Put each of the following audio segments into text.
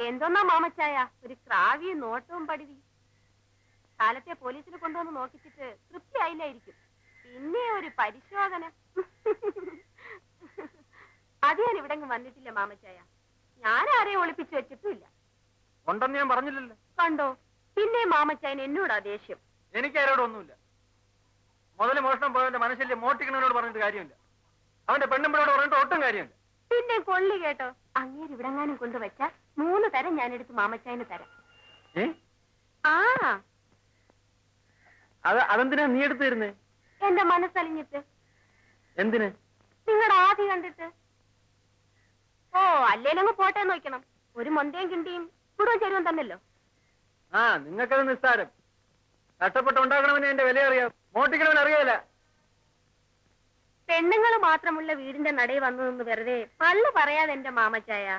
എന്തോന്നാ മാമച്ചായ ഒരു ക്രാവിയും നോട്ടവും പടിവി. കാലത്തെ പോലീസിൽ കൊണ്ടുവന്ന് നോക്കിച്ചിട്ട് തൃപ്തിയായില്ലായിരിക്കും. പിന്നെ ഒരു പരിശോധന. അത് ഞാൻ ഇവിടെ വന്നിട്ടില്ല മാമച്ചായ. ഞാൻ ആരെയും ഒളിപ്പിച്ചു വെച്ചിട്ടില്ല. ഉണ്ടെന്ന് ഞാൻ പറഞ്ഞില്ലല്ലോ. കണ്ടോ, പിന്നെ മാമച്ചായൻ എന്നോടാ ദേഷ്യം. എനിക്ക് ആരോടൊന്നുമില്ല. മുതല് മോഷണം പോയവന്റെ മനസ്സിലെ മോട്ടിക്കണവനോട് പറഞ്ഞിട്ട് കാര്യമില്ല. അവന്റെ പെണ്ണുമ്പോഴോട് പറഞ്ഞിട്ട് ഒട്ടും കാര്യമില്ല. പിന്നെ കൊള്ളി കേട്ടോ, അങ്ങേര് ഇവിടെങ്ങാനും കൊണ്ടുവച്ച 3 തരം ഞാൻ എടുത്ത് മാമച്ചായന് തരാം. ആ അതെന്തിനാ നീ എടുത്തു തരുന്നേ? എന്റെ മനസ്സലിഞ്ഞിട്ട്. എന്തിന്? നിങ്ങളുടെ ആദ്യ കണ്ടിട്ട്. ഓ അല്ലേലങ്ങ് പോട്ടെ നോക്കണം. ഒരു മൊന്തയും കിണ്ടിയും കുടും ചെരുവും തന്നല്ലോ. ആ നിങ്ങൾക്കത് നിസ്സാരം. കഷ്ടപ്പെട്ട് ഉണ്ടാക്കണവനെ എന്റെ വില അറിയാം, മോട്ടിക്കണവൻ അറിയാല. പെണ്ണുങ്ങൾ മാത്രമുള്ള വീടിന്റെ നടയിൽ വന്നു നിന്ന് വെറുതെ പള്ളു പറയാതെ എന്റെ മാമച്ചായ.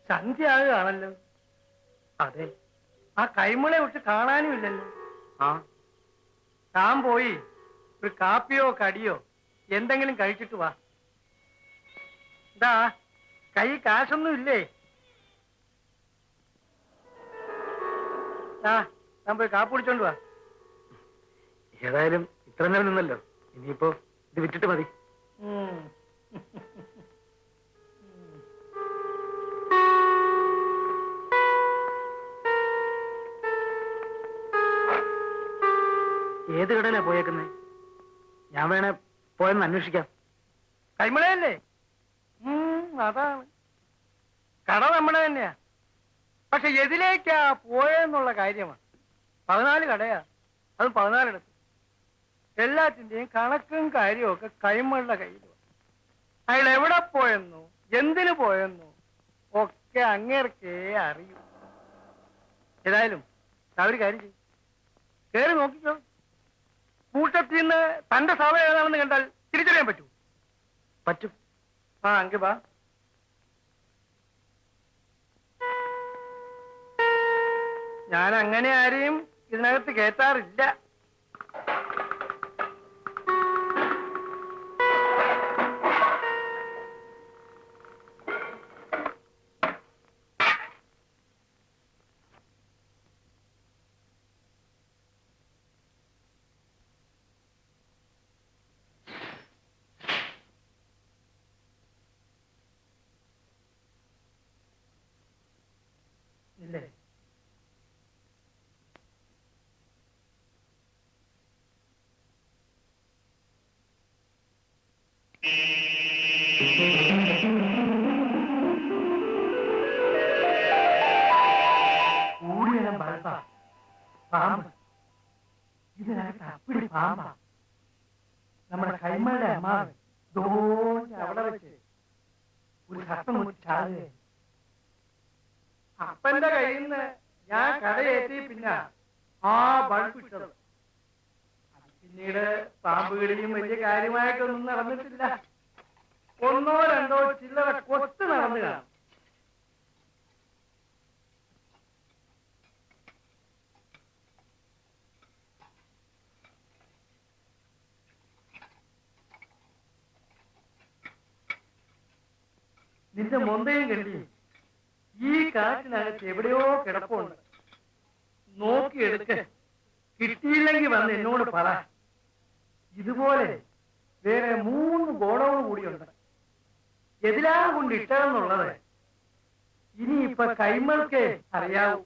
സന്ധ്യയാകുകയാണല്ലോ. അതെ, ആ കൈമളെ വിട്ട് കാണാനും ഇല്ലല്ലോ. ആ താൻ പോയി ഒരു കാപ്പിയോ കടിയോ എന്തെങ്കിലും കഴിച്ചിട്ട് വാ. എന്താ കൈ കാശൊന്നും ഇല്ലേ? താൻ പോയി കാപ്പി കുടിച്ചോണ്ട് വാ. ഏതായാലും ഇത്ര നേരം നിന്നല്ലോ, ഇനിയിപ്പോ ഇത് വിറ്റിട്ട് മതി. ഏത് കടയിലാ പോയേക്കുന്നേ? ഞാൻ വേണേ പോയെന്ന് അന്വേഷിക്കാം. കൈമളയല്ലേ? അതാണ് കട നമ്മുടെ തന്നെയാ. പക്ഷെ എതിലേക്കാ പോയെന്നുള്ള കാര്യമാണ്. 14 കടയാ, അതും 14 ഇടത്ത്. എല്ലാത്തിന്റെയും കണക്കും കാര്യവും ഒക്കെ കൈമളുടെ കയ്യിലും. അയാൾ എവിടെ പോയെന്നോ എന്തിനു പോയെന്നോ ഒക്കെ അങ്ങേർക്കേ അറിയൂ. ഏതായാലും ഒരു കാര്യം ചെയ്യും, കേറി നോക്കിക്കോ. കൂട്ടത്തിൽ നിന്ന് തന്റെ സഭ ഏതാണെന്ന് കണ്ടാൽ തിരിച്ചറിയാൻ പറ്റൂ. പറ്റും. ആ അങ്കി വാ. ഞാൻ അങ്ങനെ ആരെയും ഇതിനകത്ത് കേറ്റാറില്ല. ഇല്ലേ? കൂടിയ പാമ്പ് ഇതിനകത്ത് അപ്പിടി പാമ്പാ. നമ്മുടെ കൈമളുടെ അമ്മാവൻ അവിടെ വെച്ച് ഒരു ശബ്ദം മുറിച്ചാകുക. അപ്പന്റെ കയ്യിൽ നിന്ന് ഞാൻ കടയേറ്റി പിന്നെ ആ ബൾബിട്ടത്. പിന്നീട് പാമ്പുകളിലും വലിയ കാര്യമായിട്ടൊന്നും നടന്നിട്ടില്ല. 1 or 2 ചില്ലറ കൊത്ത് നടന്നു കാണും. നിന്റെ മൊന്തയും കണ്ടി ഈ കാറ്റിനകത്ത് എവിടെയോ കിടപ്പുണ്ട്. നോക്കിയെടുക്ക. കിട്ടിയില്ലെങ്കിൽ വന്ന് എന്നോട് പറ. ഇതുപോലെ വേറെ 3 ഗോഡൗൺ കൂടിയുണ്ട്. എതിലാണ് കൊണ്ട് ഇട്ടതെന്നുള്ളത് ഇനിയിപ്പൊ കൈമൾക്ക് അറിയാവൂ.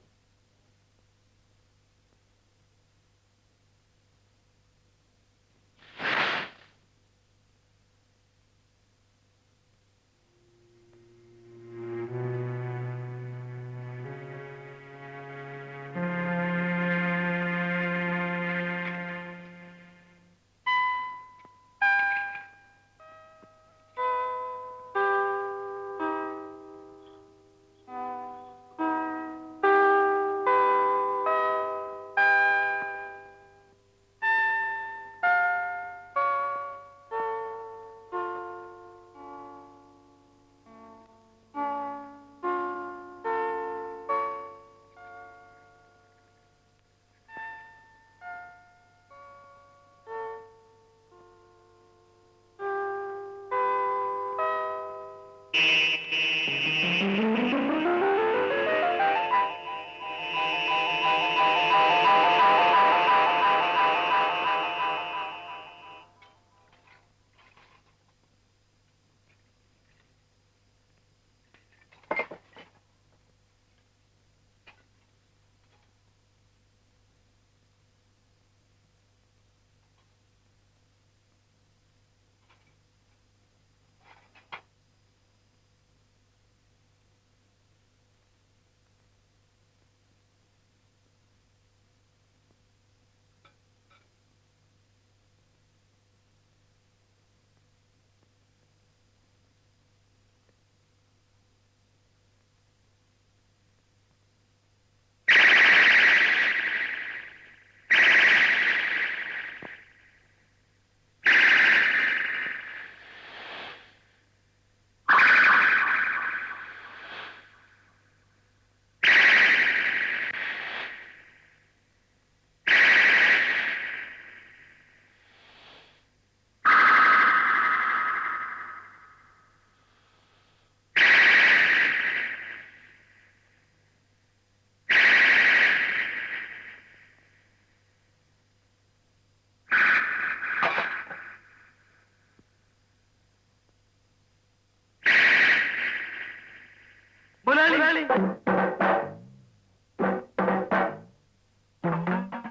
മുതലാളി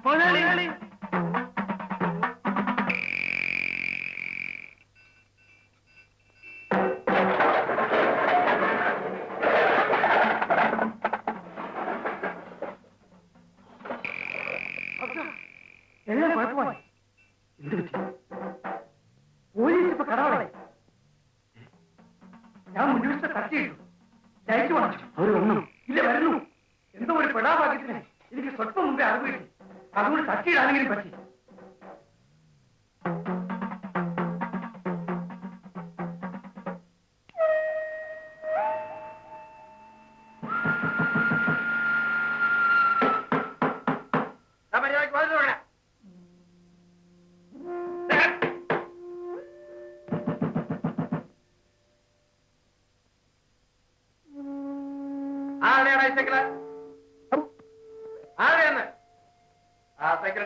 മുതലാളി എല്ലാം കുഴപ്പമായി. എന്ത് പറ്റി? പോലീസ് ഇപ്പൊ കടവളെ. ഞാൻ മുൻവശത്തെ തട്ടിയിട്ടു. ലൈറ്റ് വാങ്ങിച്ചു. അവർ വന്നു? ഇല്ല, വരുന്നു. എന്തോ ഒരു പെടാഭാഗ്യത്തിന് എനിക്ക് സ്വല്പം മുമ്പേ അറിവ് കിട്ടി. അതുകൊണ്ട് തട്ടിയിടാനെങ്കിലും പറ്റി. ആരെയാണ്